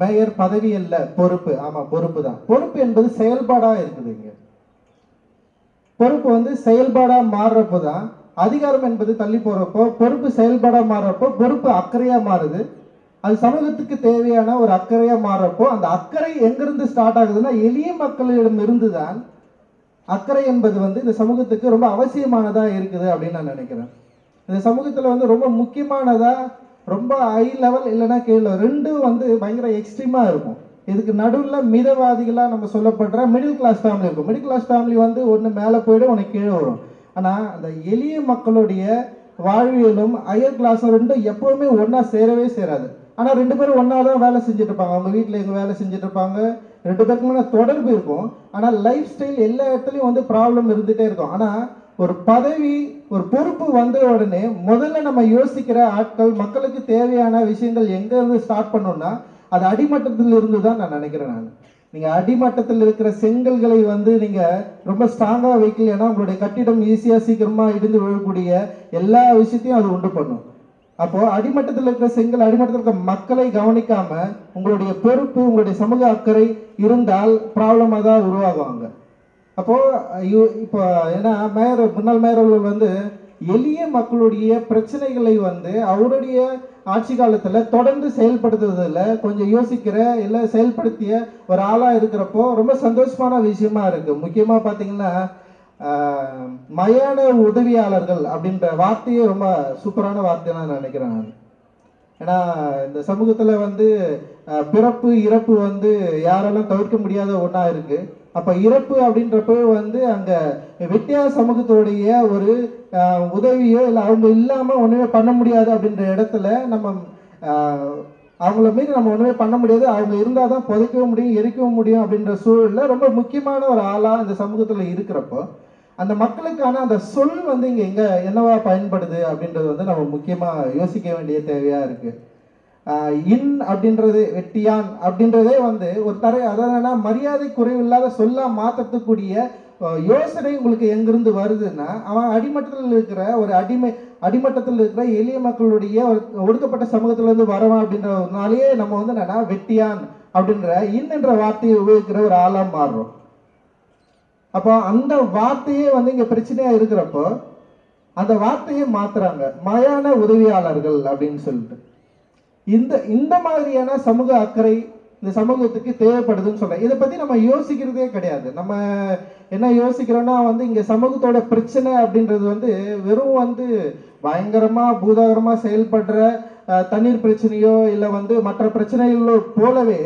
Mayor பதவி அல்ல, பொறுப்பு. ஆமா, பொறுப்பு தான். பொறுப்பு என்பது செயல்பாடா இருக்குது. இங்க பொறுப்பு வந்து செயல்பாடா மாறுறப்போதான் அதிகாரம் என்பது தள்ளி போறப்போ, பொறுப்பு செயல்பாடா மாறுறப்போ பொறுப்பு அக்கறையா மாறுது. அது சமூகத்துக்கு தேவையான ஒரு அக்கறையா மாறுறப்போ, அந்த அக்கறை எங்கிருந்து ஸ்டார்ட் ஆகுதுன்னா எளிய மக்களிடம் இருந்துதான் அக்கறை என்பது வந்து இந்த சமூகத்துக்கு ரொம்ப அவசியமானதா இருக்குது அப்படின்னு நான் நினைக்கிறேன். இந்த சமூகத்துல வந்து ரொம்ப முக்கியமானதா, ரொம்ப ஹை லெவல் இல்லைன்னா கீழே ரெண்டும் வந்து பயங்கர எக்ஸ்ட்ரீமா இருக்கும். இதுக்கு நடுவில் மிதவாதிகளா நம்ம சொல்லப்படுற மிடில் கிளாஸ் ஃபேமிலி இருக்கும். மிடில் கிளாஸ் ஃபேமிலி வந்து ஒன்று மேலே போயிடும், ஒன்று கீழே வரும். ஆனால் அந்த எளிய மக்களுடைய வாழ்வியலும் ஹையர் கிளாஸும் ரெண்டும் எப்பவுமே ஒன்றா சேரவே சேராது. ஆனால் ரெண்டு பேரும் ஒன்றா தான் வேலை செஞ்சுட்டு இருப்பாங்க. அவங்க வீட்டில் எங்கே வேலை செஞ்சுட்டு இருப்பாங்க, ரெண்டு பேருக்குமான தொடர்பு இருக்கும். ஆனால் லைஃப் ஸ்டைல் எல்லா இடத்துலையும் வந்து ப்ராப்ளம் இருந்துகிட்டே இருக்கும். ஆனால் ஒரு பதவி, ஒரு பொறுப்பு வந்த உடனே முதல்ல நம்ம யோசிக்கிற ஆட்கள், மக்களுக்கு தேவையான விஷயங்கள் எங்க இருந்து ஸ்டார்ட் பண்ணோம்னா அது அடிமட்டத்தில் இருந்து தான் நான் நினைக்கிறேன். நான் நீங்க அடிமட்டத்தில் இருக்கிற செங்கல்களை வந்து நீங்க ரொம்ப ஸ்ட்ராங்கா வைக்கலன்னா உங்களுடைய கட்டிடம் ஈஸியா சீக்கிரமா இடிந்து விழக்கூடிய எல்லா விஷயத்தையும் அது உண்டு பண்ணும். அப்போ அடிமட்டத்தில் இருக்கிற செங்கல், அடிமட்டத்தில் இருக்கிற மக்களை கவனிக்காம உங்களுடைய பொறுப்பு, உங்களுடைய சமூக அக்கறை இருந்தால் ப்ராப்ளமாக தான் உருவாகுவாங்க. அப்போ இப்போ ஏன்னா முன்னாள் மேயர் அவர்கள் வந்து எளிய மக்களுடைய பிரச்சனைகளை வந்து அவருடைய ஆட்சி காலத்துல தொடர்ந்து செயல்படுத்துறதுல கொஞ்சம் யோசிக்கிற இல்லை செயல்படுத்திய ஒரு ஆளா இருக்கிறப்போ ரொம்ப சந்தோஷமான விஷயமா இருக்கு. முக்கியமா பாத்தீங்கன்னா மயான உதவியாளர்கள் அப்படின்ற வார்த்தையே ரொம்ப சூப்பரான வார்த்தை நான் நினைக்கிறேன். நான் ஏன்னா இந்த சமூகத்துல வந்து பிறப்பு இறப்பு வந்து யாராலும் தவிர்க்க முடியாத ஒன்றா இருக்கு. அப்ப இறப்பு அப்படின்றப்ப வந்து அங்க வெட்டியா சமூகத்துடைய ஒரு உதவியோ இல்லை அவங்க இல்லாம ஒண்ணுமே பண்ண முடியாது அப்படின்ற இடத்துல நம்ம அவங்கள மீறி நம்ம ஒண்ணுமே பண்ண முடியாது. அவங்க இருந்தாதான் புதைக்கவும் முடியும், எரிக்கவும் முடியும் அப்படின்ற சூழல்ல ரொம்ப முக்கியமான ஒரு ஆளா இந்த சமூகத்துல இருக்கிறப்போ அந்த மக்களுக்கான அந்த சொல் வந்து இங்க எங்க என்னவா பயன்படுது அப்படின்றது வந்து நம்ம முக்கியமா யோசிக்க வேண்டிய தேவையா இருக்கு. இன் அப்படின்றது, வெட்டியான் அப்படின்றதே வந்து ஒரு அதாவது மரியாதை குறைவில்லாத சொல்ல மாற்றக்கூடிய யோசனை உங்களுக்கு எங்கிருந்து வருதுன்னா அவன் அடிமட்டத்தில் இருக்கிற ஒரு அடிமட்டத்தில் இருக்கிற எளிய மக்களுடைய ஒரு ஒடுக்கப்பட்ட சமூகத்துல இருந்து வரவான் அப்படின்றதுனாலேயே நம்ம வந்து என்னன்னா வெட்டியான் அப்படின்ற இன் என்ற வார்த்தையை உபயோகிக்கிற ஒரு ஆளா மாறுறோம். அப்போ அந்த வார்த்தையே வந்து இங்க பிரச்சனையா இருக்கிறப்போ அந்த வார்த்தையை மாத்துறாங்க, மயான உதவியாளர்கள் அப்படின்னு சொல்லிட்டு. இந்த மாதிரியான சமூக அக்கறை இந்த சமூகத்துக்கு தேவைப்படுதுன்னு சொல்றேன். இதை பத்தி நம்ம யோசிக்கிறதே கிடையாது. நம்ம என்ன யோசிக்கிறோம்னா வந்து இங்க சமூகத்தோட பிரச்சனை அப்படின்றது வந்து வெறும் வந்து பயங்கரமா பூதாகரமா செயல்படுற தண்ணீர் பிரச்சனையோ இல்லை வந்து மற்ற பிரச்சனைகளோ போலவே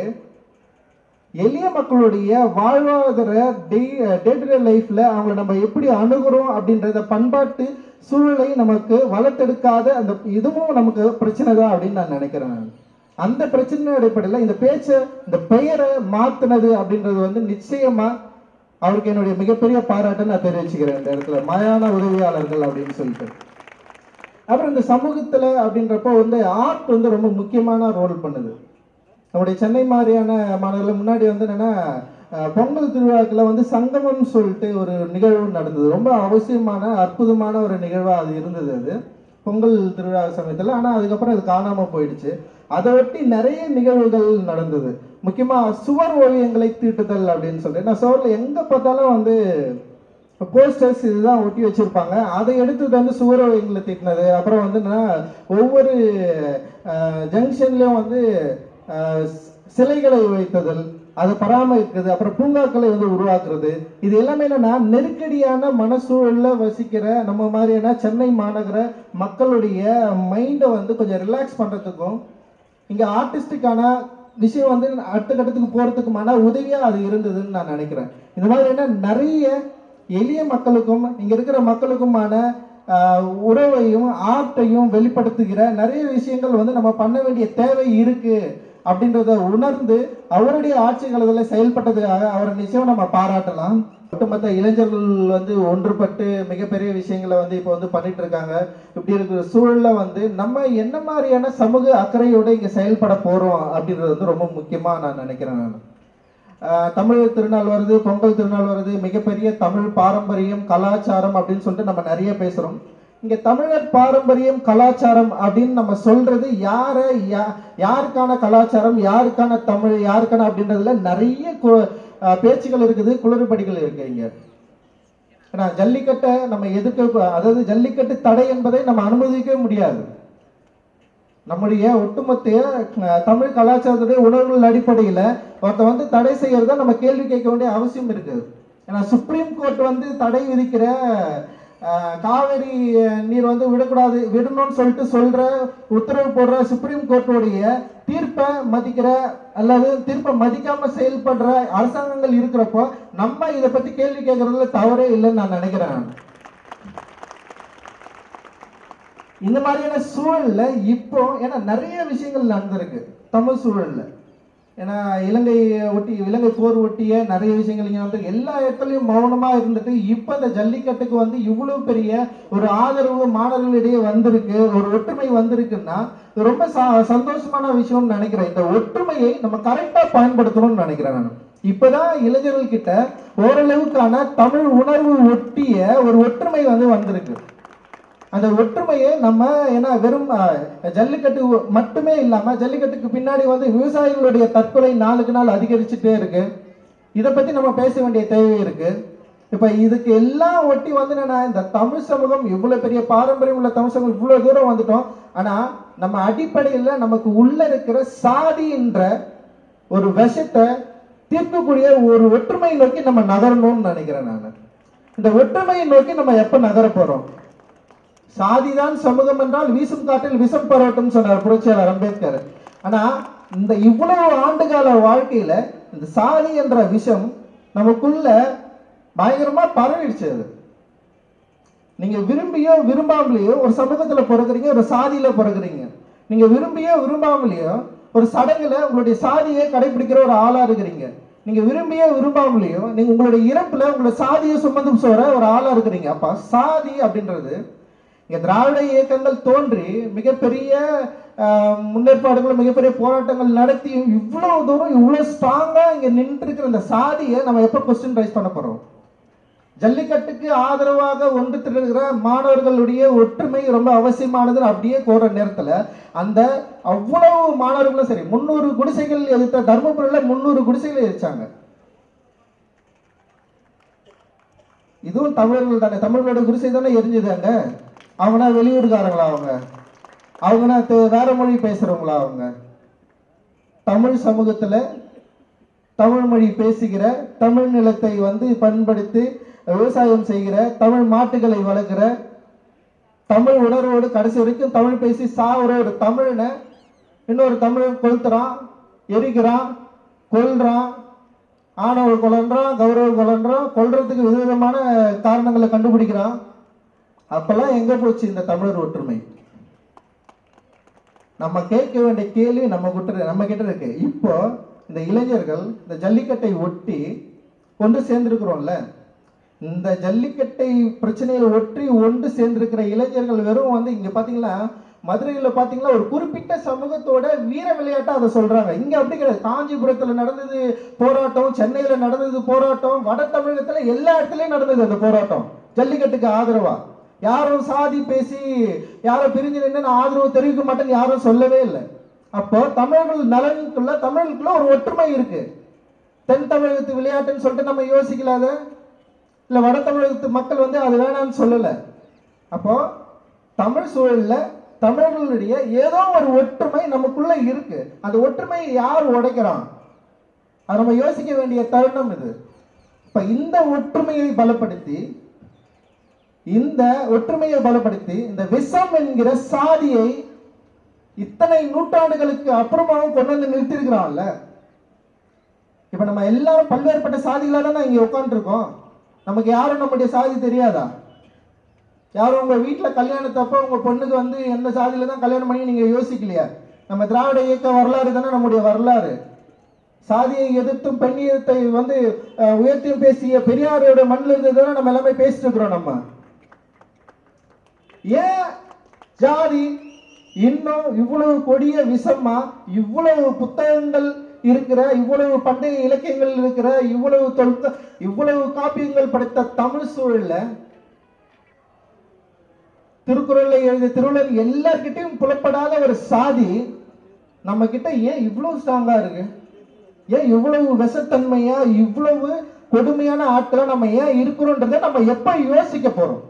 எளிய மக்களுடைய வாழ்வாதார டே டு டே லைஃப்ல அவங்களை நம்ம எப்படி அணுகிறோம் அப்படின்றத பண்பாட்டு சூழலை நமக்கு வளர்த்தெடுக்காத அந்த இதுவும் நமக்கு பிரச்சனை தான் அப்படின்னு நான் நினைக்கிறேன். அந்த பிரச்சனை அடிப்படையில் இந்த பேச்சை, இந்த பெயரை மாத்தினது அப்படின்றது வந்து நிச்சயமா அவருக்கு என்னுடைய மிகப்பெரிய பாராட்டை நான் தெரிவிச்சுக்கிறேன் இந்த இடத்துல, மயான உதவியாளர்கள் அப்படின்னு சொல்லிட்டு. அப்புறம் இந்த சமூகத்துல அப்படின்றப்போ வந்து ஆர்ட் வந்து ரொம்ப முக்கியமான ரோல் பண்ணுது. நம்முடைய சென்னை மாதிரியான மாநகரில் முன்னாடி வந்து என்னன்னா பொங்கல் திருவிழாக்களை வந்து சங்கமம் சொல்லிட்டு ஒரு நிகழ்வு நடந்தது. ரொம்ப அவசியமான அற்புதமான ஒரு நிகழ்வா அது இருந்தது. அது பொங்கல் திருவிழா சமயத்தில். ஆனால் அதுக்கப்புறம் அது காணாம போயிடுச்சு. அதை ஒட்டி நிறைய நிகழ்வுகள் நடந்தது. முக்கியமா சுவர் ஓவியங்களை தீட்டுதல் அப்படின்னு சொல்லிட்டு நான் சுவரில் எங்க பார்த்தாலும் வந்து போஸ்டர்ஸ் இதுதான் ஒட்டி வச்சிருப்பாங்க. அதை எடுத்து வந்து சுவர் ஓவியங்களை தீட்டினது. அப்புறம் வந்து ஒவ்வொரு ஜங்ஷன்லயும் வந்து சிலைகளை வைத்ததல், அதை பராமரிக்கிறது, அப்புறம் பூங்காக்களை வந்து உருவாக்குறது. இது எல்லாமே என்னன்னா நெருக்கடியான மனசூழல்ல வசிக்கிற நம்ம மாதிரியான சென்னை மாநகர மக்களுடைய மைண்டை வந்து கொஞ்சம் ரிலாக்ஸ் பண்றதுக்கும் இங்க ஆர்டிஸ்டிக்கான விஷயம் வந்து அடுத்த கட்டத்துக்கு போறதுக்குமான உதவியா அது இருந்ததுன்னு நான் நினைக்கிறேன். இந்த மாதிரி என்ன நிறைய எளிய மக்களுக்கும் இங்க இருக்கிற மக்களுக்குமான உறவையும் ஆர்ட்டையும் வெளிப்படுத்துகிற நிறைய விஷயங்கள் வந்து நம்ம பண்ண வேண்டிய தேவை இருக்கு அப்படின்றத உணர்ந்து அவருடைய ஆட்சி காலத்தில் செயல்பட்டதுக்காக அவரை நிச்சயம் நம்ம பாராட்டலாம். ஒட்டுமொத்த இளைஞர்கள் வந்து ஒன்றுபட்டு மிகப்பெரிய விஷயங்களை வந்து இப்போ வந்து பண்ணிட்டு இருக்காங்க. இப்படி இருக்கிற சூழல்ல வந்து நம்ம என்ன மாதிரியான சமூக அக்கறையோட இங்க செயல்பட போறோம் அப்படின்றது வந்து ரொம்ப முக்கியமா நான் நினைக்கிறேன். நான் தமிழ் திருநாள் வருது, பொங்கல் திருநாள் வருது, மிகப்பெரிய தமிழ் பாரம்பரியம் கலாச்சாரம் அப்படின்னு சொல்லிட்டு நம்ம நிறைய பேசுறோம். இங்க தமிழர் பாரம்பரியம் கலாச்சாரம் அப்படின்னு நம்ம சொல்றது யாருக்கான கலாச்சாரம், யாருக்கான தமிழ், யாருக்கான அப்படின்றதுல நிறைய பேச்சுகள் இருக்குது, குளறுபடிகள் இருக்கு. இங்க ஏன்னா ஜல்லிக்கட்டை நம்ம எதிர்க்க, அதாவது ஜல்லிக்கட்டு தடை என்பதை நம்ம அனுமதிக்கவே முடியாது. நம்முடைய ஒட்டுமொத்த தமிழ் கலாச்சாரத்துடைய உணர்வுகள் அடிப்படையில் ஒருத்த வந்து தடை செய்யறத நம்ம கேள்வி கேட்க வேண்டிய அவசியம் இருக்குது. ஏன்னா சுப்ரீம் கோர்ட் வந்து தடை விதிக்கிற காவிரி நீர் வந்து விடக்கூடாது, விடணும்னு சொல்ற உத்தரவு போடுற சுப்ரீம் கோர்ட்டுடைய தீர்ப்பை மதிக்கிற அல்லது தீர்ப்பை மதிக்காம செயல்படுற அரசாங்கங்கள் இருக்கிறப்போ நம்ம இதை பத்தி கேள்வி கேட்கறதுல தவறே இல்லைன்னு நான் நினைக்கிறேன். இந்த மாதிரியான சூழல்ல இப்போ ஏன்னா நிறைய விஷயங்கள் நடந்திருக்கு தமிழ் சூழல்ல. ஏன்னா இலங்கை போர் ஒட்டிய நிறைய விஷயங்கள் இங்க வந்து எல்லா இடத்துலயும் மௌனமா இருந்துட்டு இப்ப இந்த ஜல்லிக்கட்டுக்கு வந்து இவ்வளவு பெரிய ஒரு ஆதரவு மாணவர்களிடையே வந்திருக்கு, ஒரு ஒற்றுமை வந்திருக்குன்னா ரொம்ப சந்தோஷமான விஷயம்னு நினைக்கிறேன். இந்த ஒற்றுமையை நம்ம கரெக்டா பயன்படுத்தணும்னு நினைக்கிறேன். நான் இப்பதான் இளைஞர்கள் கிட்ட ஓரளவுக்கான தமிழ் உணர்வு ஒட்டிய ஒரு ஒற்றுமை வந்து வந்திருக்கு. அந்த ஒற்றுமையை நம்ம ஏன்னா வெறும் ஜல்லிக்கட்டு மட்டுமே இல்லாம ஜல்லிக்கட்டுக்கு பின்னாடி வந்து விவசாயிகளுடைய தற்கொலை நாளுக்கு நாள் அதிகரிச்சுட்டே இருக்கு. இதை பத்தி நம்ம பேச வேண்டிய தேவை இருக்கு. இப்ப இதுக்கு எல்லாம் ஒட்டி வந்து இந்த தமிழ் சமூகம் இவ்வளவு பெரிய பாரம்பரியம் உள்ள தமிழ் சமூகம் இவ்வளவு தூரம் வந்துட்டோம். ஆனா நம்ம அடிப்படையில் நமக்கு உள்ள இருக்கிற சாதி என்ற ஒரு விஷத்தை தீர்க்கக்கூடிய ஒரு ஒற்றுமையை நோக்கி நம்ம நகரணும்னு நினைக்கிறேன். நான் இந்த ஒற்றுமையை நோக்கி நம்ம எப்ப நகர போறோம்? சாதிதான் சமூகம் என்றால் வீசும் காற்றில் விஷம் பரவட்டும் சொன்னார் புரட்சியாளர் அம்பேத்கர். ஆனா இந்த இவ்வளவு ஆண்டுகால வாழ்க்கையில இந்த சாதி என்ற விஷம் நமக்குள்ள பயங்கரமா பரவிடுச்சு. அது நீங்க விரும்பியோ விரும்பாமலையோ ஒரு சமூகத்துல பிறகுறீங்க, ஒரு சாதியில பிறகுறீங்க. நீங்க விரும்பியோ விரும்பாமலையோ ஒரு சடங்குல உங்களுடைய சாதியை கடைபிடிக்கிற ஒரு ஆளா இருக்கிறீங்க. நீங்க விரும்பியோ விரும்பாமலையோ நீங்க உங்களுடைய இறப்புல உங்களுடைய சாதியை சுமந்து சொல்ற ஒரு ஆளா இருக்கிறீங்க. அப்ப சாதி அப்படின்றது இங்க திராவிட இயக்கங்கள் தோன்றி மிகப்பெரிய முன்னேற்பாடுகள், மிகப்பெரிய போராட்டங்கள் நடத்தி இவ்வளவு தூரம் இவ்வளவு ஸ்ட்ராங்கா இங்க நின்று இருக்கிற இந்த சாதியை நம்ம எப்ப கொஸ்டின் ரைஸ் பண்ண போறோம்? ஜல்லிக்கட்டுக்கு ஆதரவாக ஒன்று திரளுகிற மாணவர்களுடைய ஒற்றுமை ரொம்ப அவசியமானது அப்படியே கோர நேரத்துல அந்த அவ்வளவு மாணவர்களும் சரி 300 குடிசைகள் எதிர்த்த தர்மபுரியில 300 குடிசைகள் எரிச்சாங்க. இதுவும் தமிழர்கள் தானே, தமிழர்களோட குடிசை தானே எரிஞ்சுதாங்க. அவங்கன்னா வெளியூருக்காரங்களா? அவங்கன்னா வேற மொழி பேசுறவங்களா? அவங்க தமிழ் சமூகத்துல தமிழ் மொழி பேசுகிற, தமிழ் நிலத்தை வந்து பண்படுத்தி விவசாயம் செய்கிற, தமிழ் மாட்டுகளை வளர்க்கிற, தமிழ் உணர்வோடு கடைசி வரைக்கும் தமிழ் பேசி சாவுற ஒரு தமிழனை இன்னொரு தமிழன் கொளுத்துறான், எரிக்கிறான், கொல்றான், ஆணவ கொலன்றான், கௌரவ கொலன்றான், கொல்றதுக்கு விதவிதமான காரணங்களை கண்டுபிடிக்கிறான். அப்பெல்லாம் எங்க போச்சு இந்த தமிழர் ஒற்றுமை? நம்ம கேட்க வேண்டிய கேள்வி நம்ம கிட்ட இருக்கு. இப்போ இந்த இளைஞர்கள் இந்த ஜல்லிக்கட்டை ஒட்டி ஒன்று சேர்ந்திருக்கிறோம்ல, இந்த ஜல்லிக்கட்டை பிரச்சனையை ஒட்டி ஒன்று சேர்ந்திருக்கிற இளைஞர்கள் வெறும் வந்து இங்க பாத்தீங்களா, மதுரையில பாத்தீங்களா ஒரு குறிப்பிட்ட சமூகத்தோட வீர விளையாட்டா அதை சொல்றாங்க. இங்க அப்படி கிடையாது. காஞ்சிபுரத்துல நடந்தது போராட்டம், சென்னையில நடந்தது போராட்டம், வட தமிழகத்துல எல்லா இடத்துலயும் நடந்தது அந்த போராட்டம் ஜல்லிக்கட்டுக்கு ஆதரவா. யாரும் சாதி பேசி யாரும் பிரிஞ்சு நின்று ஆதரவு தெரிவிக்க மாட்டேன்னு யாரும் சொல்லவே இல்லை. அப்போ தமிழர்கள் நலனுக்குள்ள தமிழுக்குள்ள ஒரு ஒற்றுமை இருக்கு. தென் தமிழகத்து விளையாட்டுன்னு சொல்லிட்டு நம்ம யோசிக்கலாத, இல்ல வட தமிழகத்து மக்கள் வந்து அது வேணாம்னு சொல்லல. அப்போ தமிழ் சூழல்ல தமிழர்களுடைய ஏதோ ஒரு ஒற்றுமை நமக்குள்ள இருக்கு. அந்த ஒற்றுமையை யார் உடைக்கிறான்? அதை நம்ம யோசிக்க வேண்டிய தருணம் இது. இப்ப இந்த ஒற்றுமையை பலப்படுத்தி இந்த விஷம் என்கிற சாதியை இத்தனை நூற்றாண்டுகளுக்கு அப்புறமாவும் கொண்டு வந்து நிறுத்திருக்கிறான்ல. இப்ப நம்ம எல்லாரும் பல்வேறுபட்ட சாதிகளா தானே இங்க உட்காந்துருக்கோம். நமக்கு யாரும் நம்முடைய சாதி தெரியாதா? யாரும் உங்க வீட்டுல கல்யாணத்தப்ப உங்க பொண்ணுக்கு வந்து எந்த சாதியில தான் கல்யாணம் பண்ணி நீங்க யோசிக்கலையா? நம்ம திராவிட இயக்க வரலாறு தானே நம்முடைய வரலாறு. சாதியை எதிர்த்தும் பெண்ணியத்தை வந்து உயர்த்தியும் பேசிய பெரியாரோட மண்ணில் இருந்து தானே நம்ம எல்லாமே பேசிட்டு இருக்கிறோம். நம்ம ஏன் ஜாதி இன்னும் இவ்வளவு கொடிய விஷமா, இவ்வளவு புத்தகங்கள் இருக்கிற, இவ்வளவு பண்டைய இலக்கியங்கள் இருக்கிற, இவ்வளவு காப்பியங்கள் படைத்த தமிழ் சூழல்ல திருக்குறளை எழுதிய திருவள்ளுவர் எல்லார்கிட்டையும் புலப்படாத ஒரு சாதி நம்ம கிட்ட ஏன் இவ்வளவு ஸ்ட்ராங்கா இருக்கு? ஏன் இவ்வளவு விஷத்தன்மையா, இவ்வளவு கொடுமையான ஆட்களை நம்ம ஏன் இருக்கிறோன்றதை நம்ம எப்ப யோசிக்க போறோம்?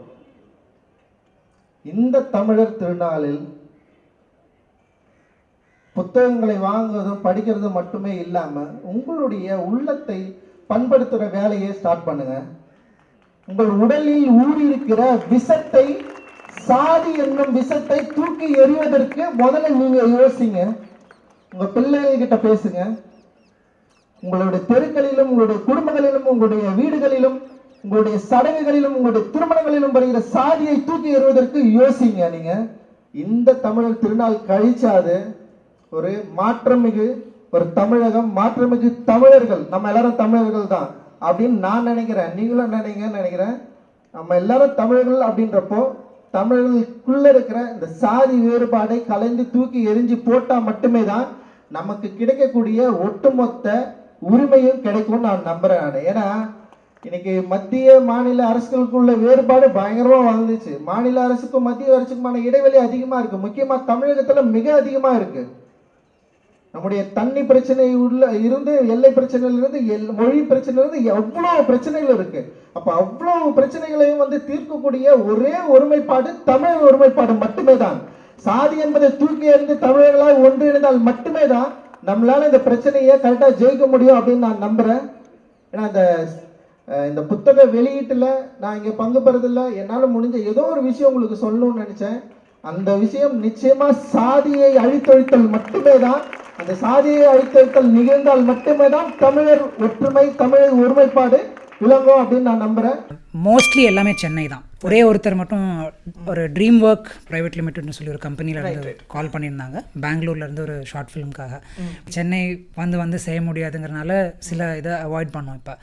இந்த தமிழர் திருநாளில் புத்தகங்களை வாங்குவதும் படிக்கிறதும் மட்டுமே இல்லாம உங்களுடைய உள்ளத்தை பண்படுத்துற வேலையை ஸ்டார்ட் பண்ணுங்க. உங்கள் உடலில் ஊறியிருக்கிற விஷத்தை, சாதி என்னும் விஷத்தை தூக்கி எறிவதற்கு முதல்ல நீங்க யோசிங்க. உங்க பிள்ளைகிட்ட பேசுங்க. உங்களுடைய தெருக்களிலும், உங்களுடைய குடும்பங்களிலும், உங்களுடைய வீடுகளிலும், உங்களுடைய சடங்குகளிலும், உங்களுடைய திருமணங்களிலும் வருகிற சாதியை தூக்கி எறிவதற்கு யோசிங்க. நீங்க இந்த தமிழர் திருநாள் கழிச்சாது ஒரு மாற்றமிகு ஒரு தமிழகம், மாற்றமிகு தமிழர்கள், நம்ம எல்லாரும் தமிழர்கள் தான் அப்படின்னு நான் நினைக்கிறேன். நீங்களும் நினைக்கிறேன். நம்ம எல்லாரும் தமிழர்கள் அப்படின்றப்போ தமிழர்களுக்குள்ள இருக்கிற இந்த சாதி வேறுபாடை கலைந்து தூக்கி எரிஞ்சு போட்டா மட்டுமே தான் நமக்கு கிடைக்கக்கூடிய ஒட்டுமொத்த உரிமையும் கிடைக்கும்னு நான் நம்புறேன். ஏன்னா இன்னைக்கு மத்திய மாநில அரசுகளுக்குள்ள வேறுபாடு பயங்கரமா வளர்ந்துச்சு. மாநில அரசுக்கும் மத்திய அரசுக்குமான இடைவெளி அதிகமா இருக்கு. முக்கியமா தமிழகத்துல மிக அதிகமா இருக்கு. நம்முடைய தண்ணி பிரச்சனை இருந்து, எல்லை பிரச்சனையிலிருந்து, மொழி பிரச்சனையிலிருந்து எவ்வளவு பிரச்சனைகள் இருக்கு. அப்ப அவ்வளவு பிரச்சனைகளையும் தீர்க்கக்கூடிய ஒரே ஒருமைப்பாடு தமிழ் ஒருமைப்பாடு மட்டுமே தான். சாதி என்பதை தூக்கி எறிந்து தமிழர்களால் ஒன்றிணைந்தால் மட்டுமே தான் நம்மளால இந்த பிரச்சனையை கரெக்டா ஜெயிக்க முடியும் அப்படின்னு நான் நம்புறேன். ஏன்னா இந்த புத்தக வெளியீட்டுல நான் இங்க பங்கு பெறதில்ல. என்னால முடிஞ்ச ஏதோ ஒரு விஷயம் உங்களுக்கு சொல்லணும்னு நினைச்சேன். அந்த விஷயம் நிச்சயமா சாதியை அழித்தொழித்தல் மட்டுமே தான். அந்த சாதியை அழித்தொழித்தல் நிகழ்ந்தால் மட்டுமே தான் தமிழர் ஒற்றுமை, தமிழர் ஒருமைப்பாடு விளங்கும் அப்படின்னு நான் நம்புறேன். மோஸ்ட்லி எல்லாமே சென்னை தான். ஒரே ஒருத்தர் மட்டும் ஒரு ட்ரீம் ஒர்க் பிரைவேட் லிமிடெட்னு சொல்லி ஒரு கம்பெனியில் இருந்து கால் பண்ணியிருந்தாங்க, பெங்களூர்லேருந்து ஒரு ஷார்ட் ஃபிலிம்காக. சென்னை வந்து செய்ய முடியாதுங்கிறனால சில இதை அவாய்ட் பண்ணோம். இப்போ